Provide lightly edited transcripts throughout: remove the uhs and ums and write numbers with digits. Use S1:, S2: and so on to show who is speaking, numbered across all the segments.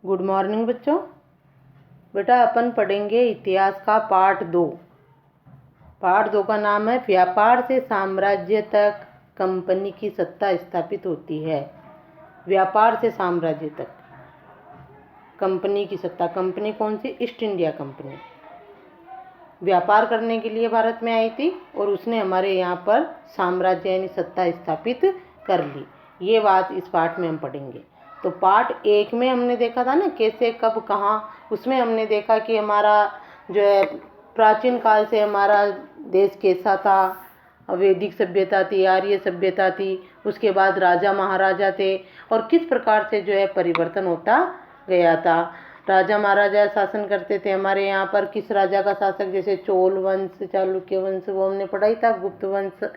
S1: Good morning बच्चों। बेटा अपन पढ़ेंगे इतिहास का पार्ट 2। पार्ट 2 का नाम है व्यापार से साम्राज्य तक कंपनी की सत्ता स्थापित होती है। व्यापार से साम्राज्य तक कंपनी की सत्ता। कंपनी कौन सी? ईस्ट इंडिया कंपनी व्यापार करने के लिए भारत में आई थी और उसने हमारे यहाँ पर साम्राज्य यानी सत्ता स्थापित कर ली। ये बात इस पार्ट में हम पढ़ेंगे। तो पार्ट 1 में हमने देखा था ना कैसे कब कहाँ, उसमें हमने देखा कि हमारा जो है प्राचीन काल से हमारा देश कैसा था। वैदिक सभ्यता थी, आर्य सभ्यता थी, उसके बाद राजा महाराजा थे और किस प्रकार से जो है परिवर्तन होता गया था। राजा महाराजा शासन करते थे हमारे यहाँ पर। किस राजा का शासक, जैसे चोल वंश, चालुक्य वंश, वो हमने पढ़ाई था। गुप्त वंश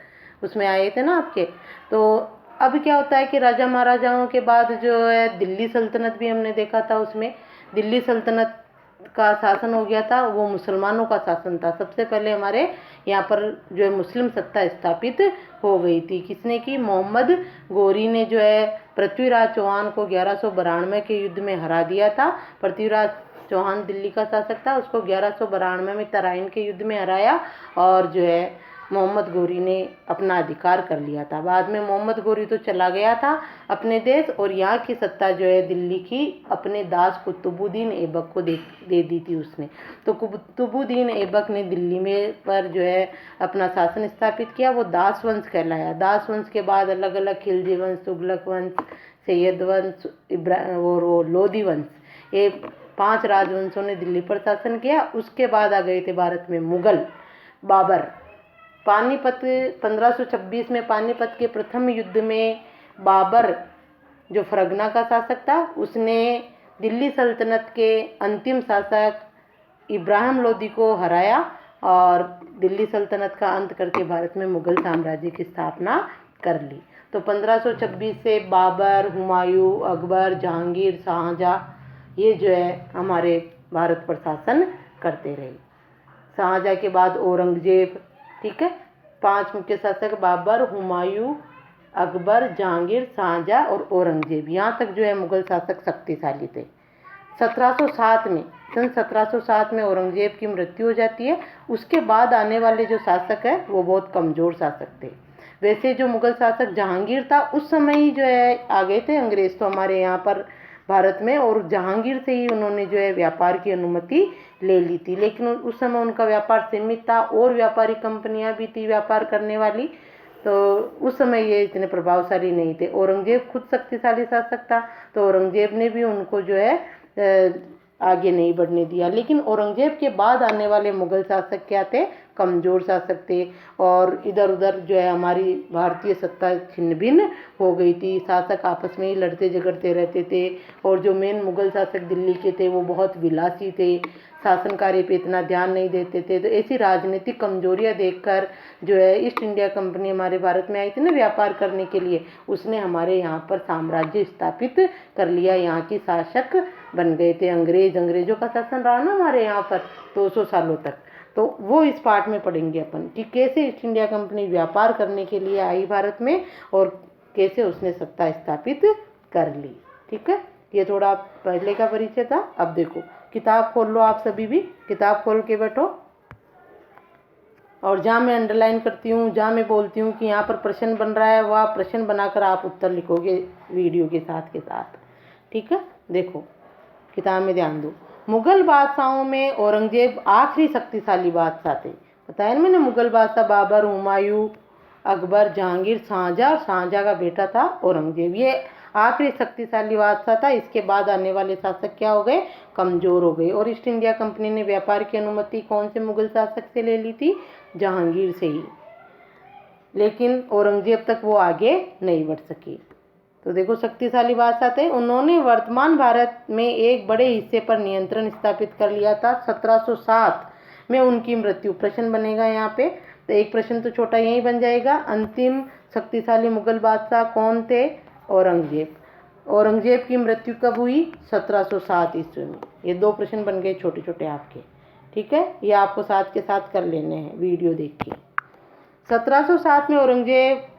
S1: उसमें आए थे ना आपके। तो अब क्या होता है कि राजा महाराजाओं के बाद जो है दिल्ली सल्तनत भी हमने देखा था। उसमें दिल्ली सल्तनत का शासन हो गया था, वो मुसलमानों का शासन था। सबसे पहले हमारे यहाँ पर जो है मुस्लिम सत्ता स्थापित हो गई थी। किसने की? मोहम्मद गोरी ने जो है पृथ्वीराज चौहान को 1192 के युद्ध में हरा दिया था। पृथ्वीराज चौहान दिल्ली का शासक था, उसको 1192 में तराइन के युद्ध में हराया और जो है मोहम्मद गोरी ने अपना अधिकार कर लिया था। बाद में मोहम्मद गोरी तो चला गया था अपने देश और यहाँ की सत्ता जो है दिल्ली की अपने दास कुतुबुद्दीन ऐबक को दे दी थी उसने। तो कुतुबुद्दीन ऐबक ने दिल्ली में पर जो है अपना शासन स्थापित किया। वो दास वंश कहलाया। दास वंश के बाद अलग अलग खिलजी वंश, तुगलक वंश, सैयद वंश और लोधी वंश, ये 5 राजवंशों ने दिल्ली पर शासन किया। उसके बाद आ गए थे भारत में मुगल। बाबर पानीपत 1526 में पानीपत के प्रथम युद्ध में बाबर जो फरगना का शासक था, उसने दिल्ली सल्तनत के अंतिम शासक इब्राहिम लोदी को हराया और दिल्ली सल्तनत का अंत करके भारत में मुगल साम्राज्य की स्थापना कर ली। तो 1526 से बाबर, हुमायूं, अकबर, जहांगीर, शाहजहां ये जो है हमारे भारत पर शासन करते रहे। शाहजहां के बाद औरंगजेब। ठीक है, 5 मुख्य शासक बाबर, हुमायूं, अकबर, जहांगीर, शाहजहां और औरंगजेब। यहाँ तक जो है मुगल शासक शक्तिशाली थे। 1707 में सन 1707 में औरंगजेब की मृत्यु हो जाती है। उसके बाद आने वाले जो शासक है वो बहुत कमज़ोर शासक थे। वैसे जो मुगल शासक जहांगीर था उस समय ही जो है आ गए थे अंग्रेज तो हमारे यहाँ पर भारत में, और जहांगीर से ही उन्होंने जो है व्यापार की अनुमति ले ली थी। लेकिन उस समय उनका व्यापार सीमित था और व्यापारी कंपनियां भी थी व्यापार करने वाली, तो उस समय ये इतने प्रभावशाली नहीं थे। औरंगजेब खुद शक्तिशाली शासक था तो औरंगजेब ने भी उनको जो है आगे नहीं बढ़ने दिया। लेकिन औरंगजेब के बाद आने वाले मुगल शासक क्या थे? कमज़ोर शासक थे और इधर उधर जो है हमारी भारतीय सत्ता छिन्न भिन्न हो गई थी। शासक आपस में ही लड़ते झगड़ते रहते थे और जो मेन मुगल शासक दिल्ली के थे वो बहुत विलासी थे, शासन कार्य पे इतना ध्यान नहीं देते थे। तो ऐसी राजनीतिक कमजोरियां देखकर जो है ईस्ट इंडिया कंपनी हमारे भारत में आई थी ना व्यापार करने के लिए, उसने हमारे यहाँ पर साम्राज्य स्थापित कर लिया। यहाँ की शासक बन गए थे अंग्रेज। अंग्रेजों का शासन रहा ना हमारे यहाँ पर 200 सालों तक। तो वो इस पार्ट में पढ़ेंगे अपन कि कैसे ईस्ट इंडिया कंपनी व्यापार करने के लिए आई भारत में और कैसे उसने सत्ता स्थापित कर ली। ठीक है, ये थोड़ा पहले का परिचय था। अब देखो, किताब खोल लो, आप सभी भी किताब खोल के बैठो और जहाँ मैं अंडरलाइन करती हूँ, जहाँ मैं बोलती हूँ कि यहाँ पर प्रश्न बन रहा है, वह प्रश्न बनाकर आप उत्तर लिखोगे वीडियो के साथ। ठीक है, देखो किताब में ध्यान दो। मुगल बादशाहों में औरंगजेब आखिरी शक्तिशाली बादशाह थे। बताया ना मैंने, मुगल बादशाह बाबर, हुमायूं, अकबर, जहांगीर, शाहजहां, शाहजहां का बेटा था औरंगजेब। ये आखिरी शक्तिशाली बादशाह था। इसके बाद आने वाले शासक क्या हो गए? कमजोर हो गए। और ईस्ट इंडिया कंपनी ने व्यापार की अनुमति कौन से मुगल शासक से ले ली थी? जहांगीर से ही। लेकिन औरंगजेब तक वो आगे नहीं बढ़ सकी। तो देखो, शक्तिशाली बादशाह थे। उन्होंने वर्तमान भारत में एक बड़े हिस्से पर नियंत्रण स्थापित कर लिया था। 1707 में उनकी मृत्यु। प्रश्न बनेगा यहाँ पे, तो एक प्रश्न तो छोटा यही बन जाएगा। अंतिम शक्तिशाली मुगल बादशाह कौन थे? औरंगजेब। औरंगजेब की मृत्यु कब हुई? 1707 ईस्वी में। ये 2 प्रश्न बन गए छोटे छोटे आपके। ठीक है, ये आपको साथ के साथ कर लेने हैं वीडियो देख के। 1707 में औरंगजेब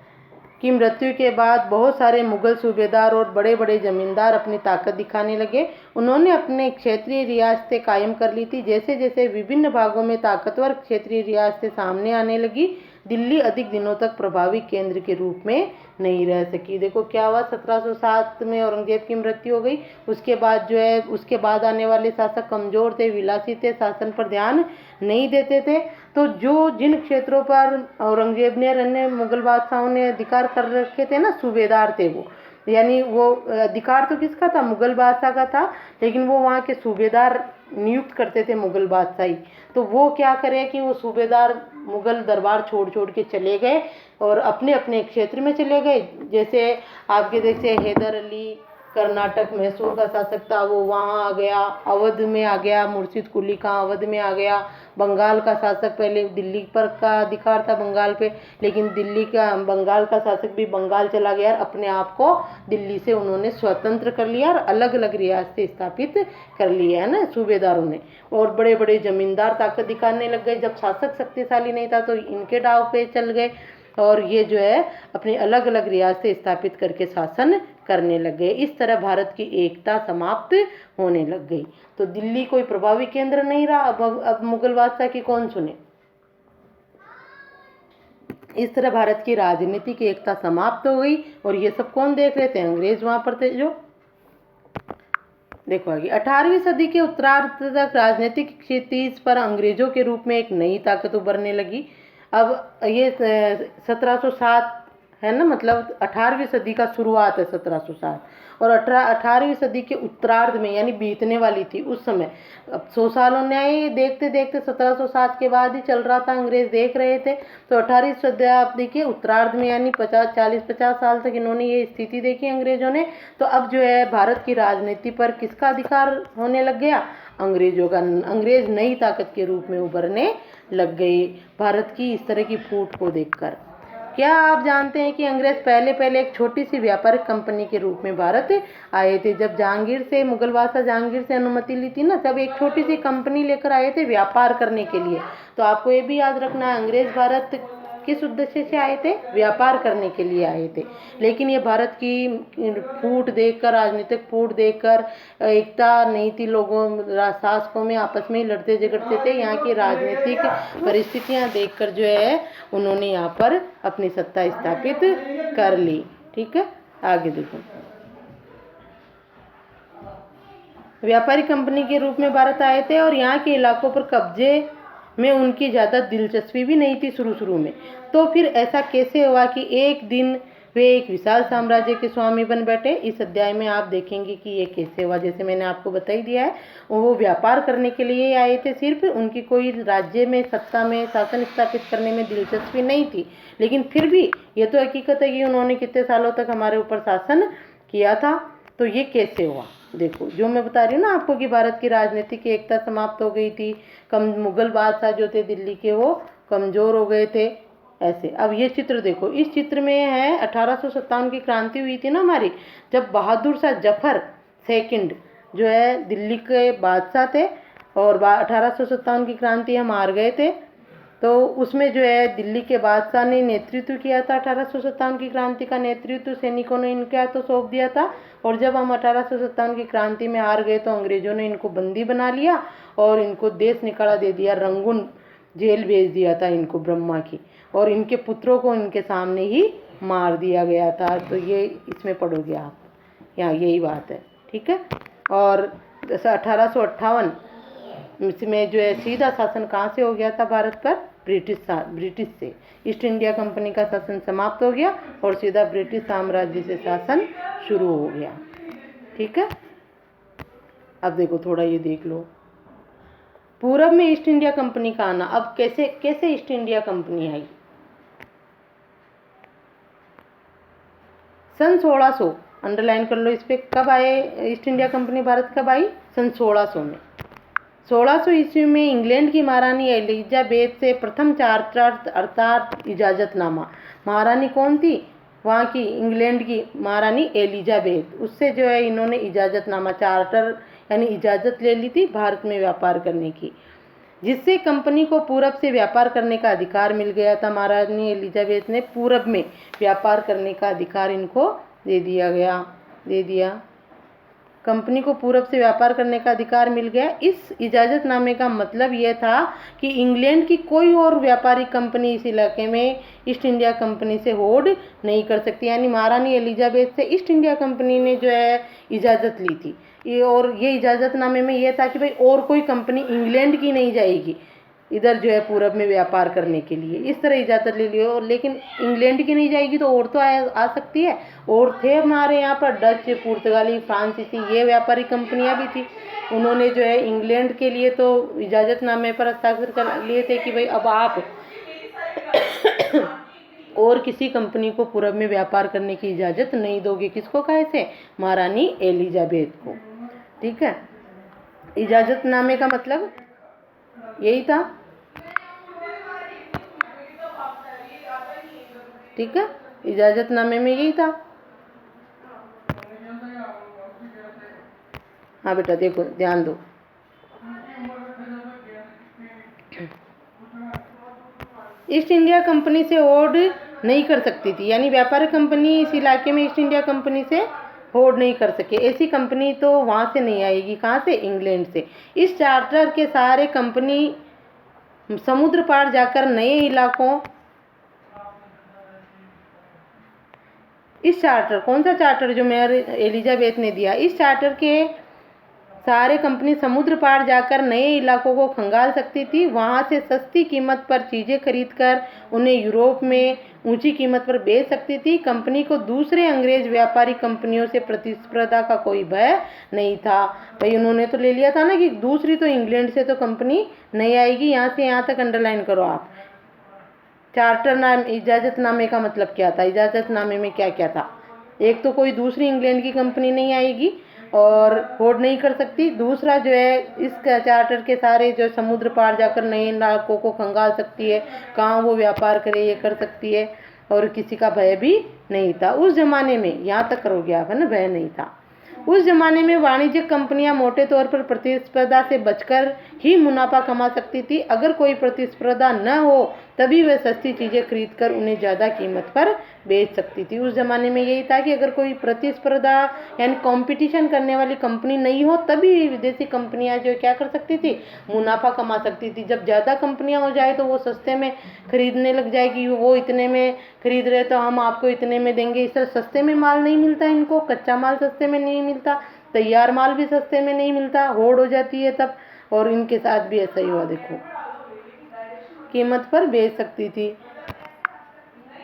S1: की मृत्यु के बाद बहुत सारे मुगल सूबेदार और बड़े बड़े जमींदार अपनी ताकत दिखाने लगे। उन्होंने अपने क्षेत्रीय रियासतें कायम कर ली थी। जैसे जैसे विभिन्न भागों में ताकतवर क्षेत्रीय रियासतें सामने आने लगी, दिल्ली अधिक दिनों तक प्रभावी केंद्र के रूप में नहीं रह सकी। देखो क्या हुआ, 1707 में औरंगजेब की मृत्यु हो गई। उसके बाद जो है, उसके बाद आने वाले शासक कमजोर थे, विलासी थे, शासन पर ध्यान नहीं देते थे। तो जो जिन क्षेत्रों पर औरंगजेब ने अन्य मुगल बादशाहों ने अधिकार कर रखे थे ना, सूबेदार थे वो, यानी वो अधिकार तो किसका था, मुगल बादशाह का था, लेकिन वो वहाँ के सूबेदार नियुक्त करते थे मुगल बादशाही। तो वो क्या करे कि वो सूबेदार मुगल दरबार छोड़ छोड़ के चले गए और अपने अपने क्षेत्र में चले गए। जैसे आपके जैसे हैदर अली कर्नाटक मैसूर का शासक था, वो वहाँ आ गया, अवध में आ गया, मुर्शिद कुली खां अवध में आ गया। बंगाल का शासक, पहले दिल्ली पर का अधिकार था बंगाल पे, लेकिन बंगाल का शासक भी बंगाल चला गया और अपने आप को दिल्ली से उन्होंने स्वतंत्र कर लिया और अलग अलग रियासतें स्थापित कर ली है ना सूबेदारों ने। और बड़े बड़े जमींदार ताकत दिखाने लग गए। जब शासक शक्तिशाली नहीं था तो इनके दांव पे चल गए और ये जो है अपनी अलग अलग रियासतें स्थापित करके शासन करने लग गए। इस तरह भारत की एकता समाप्त होने लग गई। तो दिल्ली कोई प्रभावी केंद्र नहीं रहा। अब मुगल बादशाह की कौन सुने। इस तरह भारत की राजनीतिक एकता समाप्त हो गई। और ये सब कौन देख रहे थे, अंग्रेज वहां पर थे। जो देखो आगे, 18वीं सदी के उत्तरार्ध तक राजनीतिक क्षितिज पर अंग्रेजों के रूप में एक नई ताकत उभरने लगी। अब ये 1707 है ना, मतलब 18वीं सदी का शुरुआत है 1707, और 18वीं सदी के उत्तरार्ध में यानी बीतने वाली थी उस समय। अब 100 सालों ने देखते देखते 1707 के बाद ही चल रहा था, अंग्रेज देख रहे थे। तो 18वीं शताब्दी के उत्तरार्ध में यानी 40-50 साल तक इन्होंने ये स्थिति देखी अंग्रेजों ने। तो अब जो है भारत की राजनीति पर किसका अधिकार होने लग गया, अंग्रेजों का। अंग्रेज नई ताकत के रूप में उभरने लग गई भारत की इस तरह की फूट को देखकर। क्या आप जानते हैं कि अंग्रेज पहले पहले एक छोटी सी व्यापारिक कंपनी के रूप में भारत आए थे। जब जहांगीर से, मुगल बादशाह जहांगीर से अनुमति ली थी ना, तब एक छोटी सी कंपनी लेकर आए थे व्यापार करने के लिए। तो आपको ये भी याद रखना है, अंग्रेज भारत किस उद्देश्य से आए थे, व्यापार करने के लिए आए थे। लेकिन ये भारत की फूट देखकर, राजनीतिक फूट देखकर, एकता नहीं थी लोगों, शासकों में आपस में ही लड़ते झगड़ते थे। यहाँ की राजनीतिक परिस्थितियाँ देखकर जो है उन्होंने यहाँ पर अपनी सत्ता स्थापित कर ली। ठीक है, आगे देखो। व्यापारी कंपनी के रूप में भारत आए थे और यहाँ के इलाकों पर कब्जे में उनकी ज़्यादा दिलचस्पी भी नहीं थी शुरू में। तो फिर ऐसा कैसे हुआ कि एक दिन वे एक विशाल साम्राज्य के स्वामी बन बैठे। इस अध्याय में आप देखेंगे कि ये कैसे हुआ। जैसे मैंने आपको बता ही दिया है, वो व्यापार करने के लिए आए थे सिर्फ, उनकी कोई राज्य में सत्ता में शासन स्थापित करने में दिलचस्पी नहीं थी। लेकिन फिर भी ये तो हकीकत है कि उन्होंने कितने सालों तक हमारे ऊपर शासन किया था। तो ये कैसे हुआ, देखो जो मैं बता रही हूँ ना आपको कि भारत की राजनीतिक एकता समाप्त हो गई थी। मुगल बादशाह जो थे दिल्ली के, वो कमज़ोर हो गए थे ऐसे। अब ये चित्र देखो, इस चित्र में है 1857 की क्रांति हुई थी ना हमारी, जब बहादुर शाह जफर सेकंड जो है दिल्ली के बादशाह थे और 1857 की क्रांति हम हार गए थे। तो उसमें जो है दिल्ली के बादशाह ने नेतृत्व किया था। 1857 की क्रांति का नेतृत्व सैनिकों ने इनके हाथों सौंप दिया था। और जब हम 1857 की क्रांति में हार गए तो अंग्रेजों ने इनको बंदी बना लिया और इनको देश निकाला दे दिया, रंगून जेल भेज दिया था इनको, ब्रह्मा की, और इनके पुत्रों को इनके सामने ही मार दिया गया था। तो ये इसमें पढ़ोगे आप, यहाँ यही बात है। ठीक है, और 1858 में जो है सीधा शासन कहाँ से हो गया था भारत पर, ब्रिटिश से। ईस्ट इंडिया कंपनी का शासन समाप्त हो गया और सीधा ब्रिटिश साम्राज्य से शासन शुरू हो गया। ठीक है, अब देखो थोड़ा ये देख लो, पूरब में ईस्ट इंडिया कंपनी का आना। अब कैसे कैसे ईस्ट इंडिया कंपनी आई। सन 1600, अंडरलाइन कर लो इस पे, कब आए ईस्ट इंडिया कंपनी भारत, कब आई, सन 1600 में। 1600 ईस्वी में इंग्लैंड की महारानी एलिजाबेथ से प्रथम चार्टर अर्थात इजाज़तनामा। महारानी कौन थी वहाँ की, इंग्लैंड की महारानी एलिजाबेथ, उससे जो है इन्होंने इजाज़तनामा, चार्टर यानी इजाज़त ले ली थी भारत में व्यापार करने की। जिससे कंपनी को पूरब से व्यापार करने का अधिकार मिल गया था। महारानी एलिजाबेथ ने पूरब में व्यापार करने का अधिकार इनको दे दिया। कंपनी को पूरब से व्यापार करने का अधिकार मिल गया। इस इजाज़तनामे का मतलब यह था कि इंग्लैंड की कोई और व्यापारिक कंपनी इस इलाके में ईस्ट इंडिया कंपनी से होड़ नहीं कर सकती। यानी महारानी एलिजाबेथ से ईस्ट इंडिया कंपनी ने जो है इजाज़त ली थी और ये इजाज़तनामे में यह था कि भाई और कोई कंपनी इंग्लैंड की नहीं जाएगी इधर जो है पूरब में व्यापार करने के लिए। इस तरह इजाज़त ले लियो, लेकिन इंग्लैंड की नहीं जाएगी तो और तो आ सकती है। और थे हमारे यहाँ पर डच, पुर्तगाली, फ्रांसीसी, ये व्यापारिक कंपनियाँ भी थी। उन्होंने जो है इंग्लैंड के लिए तो इजाज़तनामे पर हस्ताक्षर कर लिए थे कि भाई अब आप और किसी कंपनी को पूरब में व्यापार करने की इजाज़त नहीं दोगे। किसको कहे थे? महारानी एलिजाबेथ को। ठीक है, इजाज़तनामे का मतलब यही था। ठीक है, इजाज़तनामे में यही था। हाँ बेटा देखो, ध्यान दो। ईस्ट इंडिया कंपनी से होड़ नहीं कर सकती थी, यानी व्यापारिक कंपनी इस इलाके में ईस्ट इंडिया कंपनी से होड़ नहीं कर सके। ऐसी कंपनी तो वहाँ से नहीं आएगी। कहाँ से? इंग्लैंड से। इस चार्टर के सहारे कंपनी समुद्र पार जाकर नए इलाकों, इस चार्टर, कौन सा चार्टर? जो महारानी एलिजाबेथ ने दिया। इस चार्टर के सारे कंपनी समुद्र पार जाकर नए इलाकों को खंगाल सकती थी। वहां से सस्ती कीमत पर चीज़ें खरीदकर उन्हें यूरोप में ऊंची कीमत पर बेच सकती थी। कंपनी को दूसरे अंग्रेज व्यापारी कंपनियों से प्रतिस्पर्धा का कोई भय नहीं था। भाई उन्होंने तो ले लिया था ना कि दूसरी तो इंग्लैंड से तो कंपनी नहीं आएगी। यहाँ से यहाँ तक अंडरलाइन करो आप। चार्टर नाम, इजाज़तनामे का मतलब क्या था? इजाज़तनामे में क्या क्या था? एक तो कोई दूसरी इंग्लैंड की कंपनी नहीं आएगी और होड़ नहीं कर सकती। दूसरा जो है, इस चार्टर के सारे जो समुद्र पार जाकर नए इलाकों को खंगाल सकती है, कहाँ वो व्यापार करे ये कर सकती है, और किसी का भय भी नहीं था उस जमाने में। यहाँ तक करोगे आप, है ना? भय नहीं था उस जमाने में। वाणिज्यिक कंपनियां मोटे तौर पर प्रतिस्पर्धा से बचकर ही मुनाफा कमा सकती थी। अगर कोई प्रतिस्पर्धा न हो तभी वे सस्ती चीज़ें खरीदकर उन्हें ज़्यादा कीमत पर बेच सकती थी। उस ज़माने में यही था कि अगर कोई प्रतिस्पर्धा यानी कंपटीशन करने वाली कंपनी नहीं हो तभी विदेशी कंपनियां जो क्या कर सकती थी? मुनाफा कमा सकती थी। जब ज़्यादा कंपनियां हो जाए तो वो सस्ते में खरीदने लग जाएगी। वो इतने में खरीद रहे तो हम आपको इतने में देंगे। इस तरह सस्ते में माल नहीं मिलता इनको, कच्चा माल सस्ते में नहीं मिलता, तैयार माल भी सस्ते में नहीं मिलता, होड़ हो जाती है तब। और इनके साथ भी ऐसा ही हुआ, देखो कीमत पर बेच सकती थी।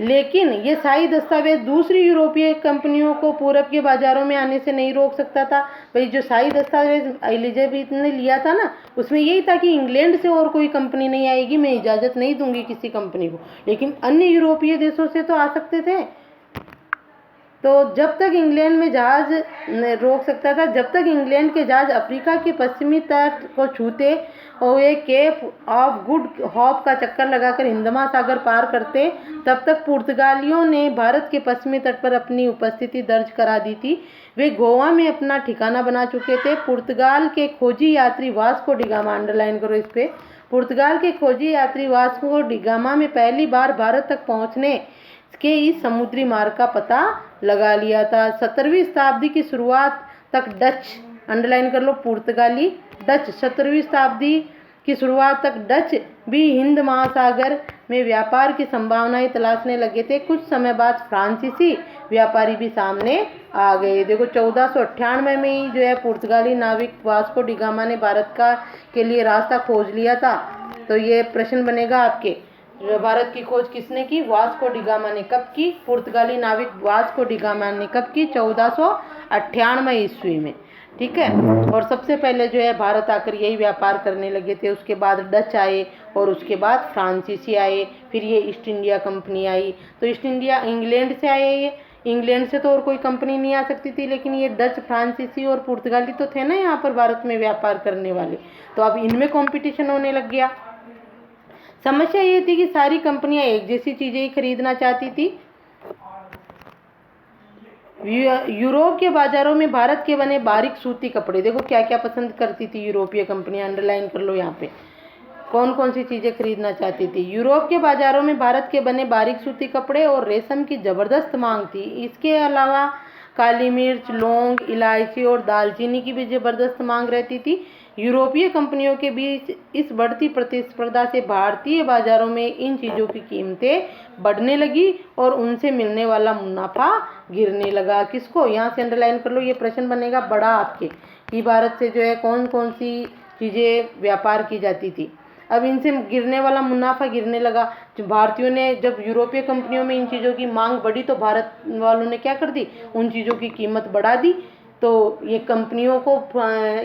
S1: लेकिन ये शाही दस्तावेज दूसरी यूरोपीय कंपनियों को पूरब के बाजारों में आने से नहीं रोक सकता था। भाई जो शाही दस्तावेज एलिजाबेथ ने लिया था ना, उसमें यही था कि इंग्लैंड से और कोई कंपनी नहीं आएगी, मैं इजाज़त नहीं दूंगी किसी कंपनी को। लेकिन अन्य यूरोपीय देशों से तो आ सकते थे। तो जब तक इंग्लैंड में जहाज रोक सकता था, जब तक इंग्लैंड के जहाज अफ्रीका के पश्चिमी तट को छूते और वे केप ऑफ गुड होप का चक्कर लगाकर हिंद महासागर पार करते, तब तक पुर्तगालियों ने भारत के पश्चिमी तट पर अपनी उपस्थिति दर्ज करा दी थी। वे गोवा में अपना ठिकाना बना चुके थे। पुर्तगाल के खोजी यात्री वास्को डिगामा, अंडरलाइन करो इस पे, पुर्तगाल के खोजी यात्री वास्को डिगामा में पहली बार भारत तक पहुंचने के इस समुद्री मार्ग का पता लगा लिया था। 17वीं शताब्दी की शुरुआत तक डच, अंडरलाइन कर लो, पुर्तगाली डच, 17वीं शताब्दी की शुरुआत तक डच भी हिंद महासागर में व्यापार की संभावनाएं तलाशने लगे थे। कुछ समय बाद फ्रांसीसी व्यापारी भी सामने आ गए। देखो 1498 में ही जो है पुर्तगाली नाविक वास्को डिगामा ने भारत के लिए रास्ता खोज लिया था। तो ये प्रश्न बनेगा आपके, भारत की खोज किसने की? वास्को डिगामा ने। कब की? पुर्तगाली नाविक वास्को डिगामा ने कब की? 1498 ईस्वी में। ठीक है, और सबसे पहले जो है भारत आकर यही व्यापार करने लगे थे। उसके बाद डच आए और उसके बाद फ्रांसीसी आए, फिर ये ईस्ट इंडिया कंपनी आई। तो ईस्ट इंडिया इंग्लैंड से आए, ये इंग्लैंड से तो और कोई कंपनी नहीं आ सकती थी, लेकिन ये डच, फ्रांसीसी और पुर्तगाली तो थे ना यहाँ पर भारत में व्यापार करने वाले। तो अब इनमें कॉम्पिटिशन होने लग गया। समस्या ये थी कि सारी कंपनियां एक जैसी चीजें ही खरीदना चाहती थी। यूरोप के बाजारों में भारत के बने बारीक सूती कपड़े, देखो क्या क्या पसंद करती थी यूरोपीय कंपनियां, अंडरलाइन कर लो यहाँ पे। कौन कौन सी चीज़ें खरीदना चाहती थी। यूरोप के बाज़ारों में भारत के बने बारीक सूती कपड़े और रेशम की ज़बरदस्त मांग थी। इसके अलावा काली मिर्च, लौंग, इलायची और दालचीनी की भी ज़बरदस्त मांग रहती थी। यूरोपीय कंपनियों के बीच इस बढ़ती प्रतिस्पर्धा से भारतीय बाज़ारों में इन चीज़ों की कीमतें बढ़ने लगी और उनसे मिलने वाला मुनाफा गिरने लगा। किसको, यहाँ से अंडरलाइन कर लो, ये प्रश्न बनेगा बड़ा आपके, कि भारत से जो है कौन कौन सी चीज़ें व्यापार की जाती थी। अब इनसे गिरने वाला मुनाफा गिरने लगा। जो भारतीयों ने, जब यूरोपीय कंपनियों में इन चीज़ों की मांग बढ़ी तो भारत वालों ने क्या कर दी, उन चीज़ों की कीमत बढ़ा दी। तो ये कंपनियों को,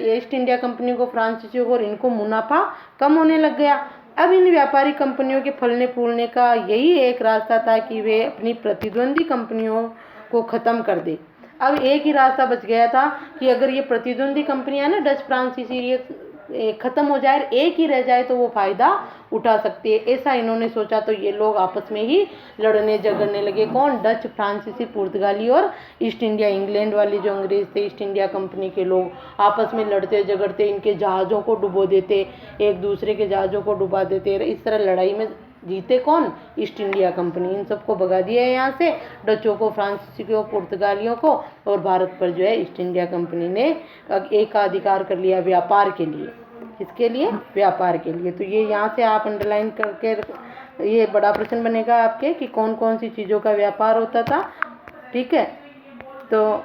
S1: ईस्ट इंडिया कंपनी को, फ्रांसीसियों को, और इनको मुनाफा कम होने लग गया। अब इन व्यापारी कंपनियों के फलने फूलने का यही एक रास्ता था कि वे अपनी प्रतिद्वंदी कंपनियों को ख़त्म कर दे। अब एक ही रास्ता बच गया था कि अगर ये प्रतिद्वंदी कंपनियां ना, डच, फ्रांसीसी, ये ख़त्म हो जाए, एक ही रह जाए तो वो फ़ायदा उठा सकती है। ऐसा इन्होंने सोचा तो ये लोग आपस में ही लड़ने झगड़ने लगे। कौन, डच, फ्रांसीसी, पुर्तगाली और ईस्ट इंडिया, इंग्लैंड वाले जो अंग्रेज़ थे, ईस्ट इंडिया कंपनी के लोग आपस में लड़ते झगड़ते, इनके जहाज़ों को डुबो देते, एक दूसरे के जहाज़ों को डुबा देते। इस तरह लड़ाई में जीते कौन, ईस्ट इंडिया कंपनी। इन सबको भगा दिया है यहाँ से, डचों को, फ्रांसीसी को, पुर्तगालियों को, और भारत पर जो है ईस्ट इंडिया कंपनी ने एकाधिकार कर लिया व्यापार के लिए। किसके लिए, व्यापार के लिए। तो ये यहाँ से आप अंडरलाइन करके, ये बड़ा प्रश्न बनेगा आपके कि कौन कौन सी चीज़ों का व्यापार होता था। ठीक है, तो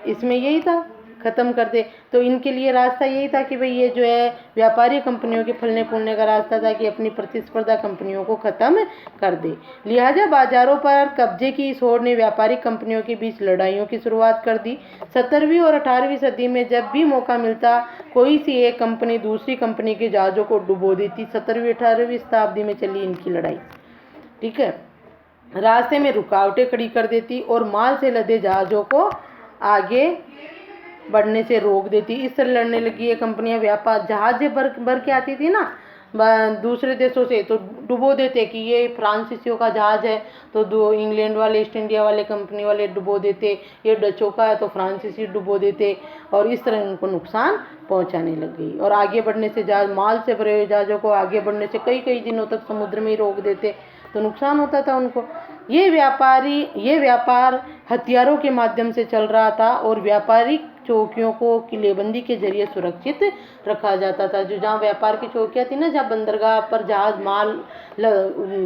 S1: इसमें यही था, ख़त्म कर दे। तो इनके लिए रास्ता यही था कि भाई ये जो है व्यापारी कंपनियों के फलने फूलने का रास्ता था कि अपनी प्रतिस्पर्धा कंपनियों को ख़त्म कर दे। लिहाजा बाजारों पर कब्जे की इस होड़ ने व्यापारिक कंपनियों के बीच लड़ाइयों की शुरुआत कर दी। 17वीं और 18वीं सदी में जब भी मौका मिलता, कोई सी एक कंपनी दूसरी कंपनी के जहाज़ों को डुबो देती। 17वीं 18वीं शताब्दी में चली इनकी लड़ाई। ठीक है, रास्ते में रुकावटें खड़ी कर देती और माल से लदे जहाज़ों को आगे बढ़ने से रोक देती। इस तरह लड़ने लगी ये कंपनियां। व्यापार जहाज भर के आती थी ना दूसरे देशों से, तो डुबो देते कि ये फ्रांसीसियों का जहाज है तो दो इंग्लैंड वाले, ईस्ट इंडिया वाले कंपनी वाले डुबो देते, ये डचों का है तो फ्रांसीसी डुबो देते, और इस तरह उनको नुकसान पहुंचाने लग गई। और आगे बढ़ने से, जहाज माल से भरे हुए जहाज़ों को आगे बढ़ने से कई कई दिनों तक समुद्र में ही रोक देते, तो नुकसान होता था उनको। ये व्यापार हथियारों के माध्यम से चल रहा था और व्यापारिक चौकियों को किलेबंदी के जरिए सुरक्षित रखा जाता था। जो जहाँ व्यापार की चौकियाँ थी ना, जहाँ बंदरगाह पर जहाज माल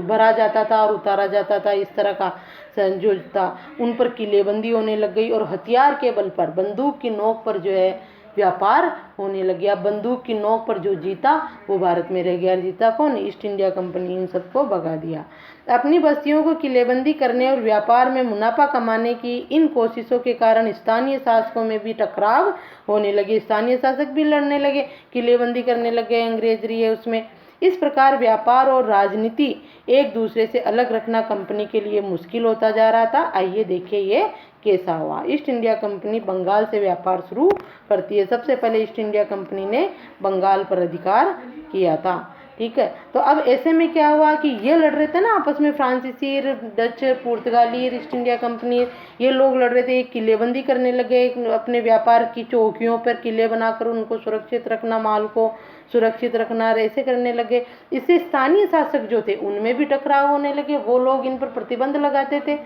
S1: भरा जाता था और उतारा जाता था, इस तरह का जो था, उन पर किलेबंदी होने लग गई और हथियार के बल पर, बंदूक की नोक पर जो है व्यापार होने लग गया। बंदूक की नोक पर जो जीता वो भारत में रह गया। जीता कौन, ईस्ट इंडिया कंपनी। इन सबको भगा दिया। अपनी बस्तियों को किलेबंदी करने और व्यापार में मुनाफा कमाने की इन कोशिशों के कारण स्थानीय शासकों में भी टकराव होने लगे। स्थानीय शासक भी लड़ने लगे, किलेबंदी करने लगे, अंग्रेजरी है उसमें। इस प्रकार व्यापार और राजनीति एक दूसरे से अलग रखना कंपनी के लिए मुश्किल होता जा रहा था। आइए देखिए ये कैसा हुआ। ईस्ट इंडिया कंपनी बंगाल से व्यापार शुरू करती है। सबसे पहले ईस्ट इंडिया कंपनी ने बंगाल पर अधिकार किया था। ठीक है, तो अब ऐसे में क्या हुआ कि ये लड़ रहे थे ना आपस में, फ्रांसीसी, डच, पुर्तगाली, ईस्ट इंडिया कंपनी, ये लोग लड़ रहे थे, किलेबंदी करने लगे। अपने व्यापार की चौकियों पर किले बनाकर उनको सुरक्षित रखना, माल को सुरक्षित रखना, ऐसे करने लगे। इससे स्थानीय शासक जो थे उनमें भी टकराव होने लगे। वो लोग इन पर प्रतिबंध लगाते थे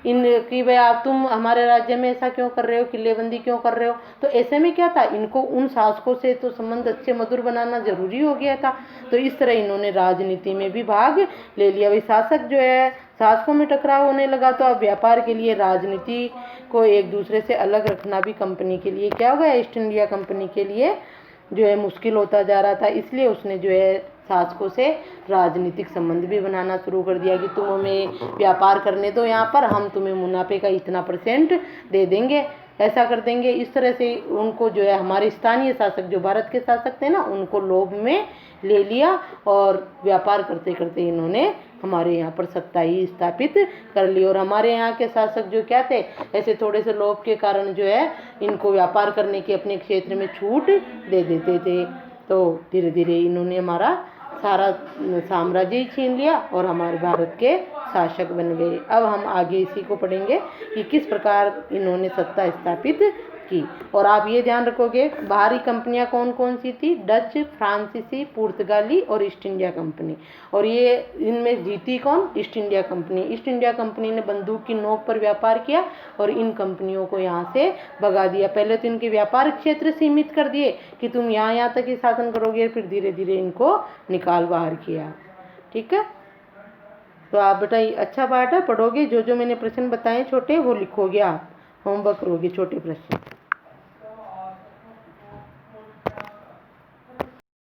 S1: इन कि भाई आप, तुम हमारे राज्य में ऐसा क्यों कर रहे हो, किलेबंदी क्यों कर रहे हो। तो ऐसे में क्या था, इनको उन शासकों से तो संबंध अच्छे मधुर बनाना जरूरी हो गया था। तो इस तरह इन्होंने राजनीति में भी भाग ले लिया। भाई शासक जो है, शासकों में टकराव होने लगा, तो अब व्यापार के लिए राजनीति को एक दूसरे से अलग रखना भी कंपनी के लिए क्या हो गया, ईस्ट इंडिया कंपनी के लिए जो है मुश्किल होता जा रहा था। इसलिए उसने जो है शासकों से राजनीतिक संबंध भी बनाना शुरू कर दिया कि तुम हमें व्यापार करने दो यहाँ पर, हम तुम्हें मुनाफे का इतना % दे देंगे, ऐसा कर देंगे। इस तरह से उनको जो है हमारे स्थानीय शासक, जो भारत के शासक थे ना, उनको लोभ में ले लिया और व्यापार करते करते इन्होंने हमारे यहाँ पर सत्ता ही स्थापित कर ली। और हमारे यहाँ के शासक जो क्या थे, ऐसे थोड़े से लोभ के कारण जो है इनको व्यापार करने की अपने क्षेत्र में छूट दे देते थे। तो धीरे धीरे इन्होंने हमारा सारा साम्राज्य ही छीन लिया और हमारे भारत के शासक बन गए। अब हम आगे इसी को पढ़ेंगे कि किस प्रकार इन्होंने सत्ता स्थापित की। और आप ये ध्यान रखोगे बाहरी कंपनियां कौन कौन सी थी, डच, फ्रांसीसी, पुर्तगाली और ईस्ट इंडिया कंपनी। और ये इनमें जीती कौन, east India company. East India company ने बंदूक की नोक पर व्यापार किया और इन कंपनियों को यहाँ से भगा दिया। पहले तो इनके व्यापारिक क्षेत्र सीमित कर दिए कि तुम यहाँ तक ही शासन करोगे, फिर धीरे धीरे इनको निकाल बाहर किया। ठीक है, तो आप बेटा ये अच्छा पाठ है, पढ़ोगे, जो जो मैंने प्रश्न बताए छोटे वो लिखोगे, आप होमवर्क करोगे छोटे प्रश्न।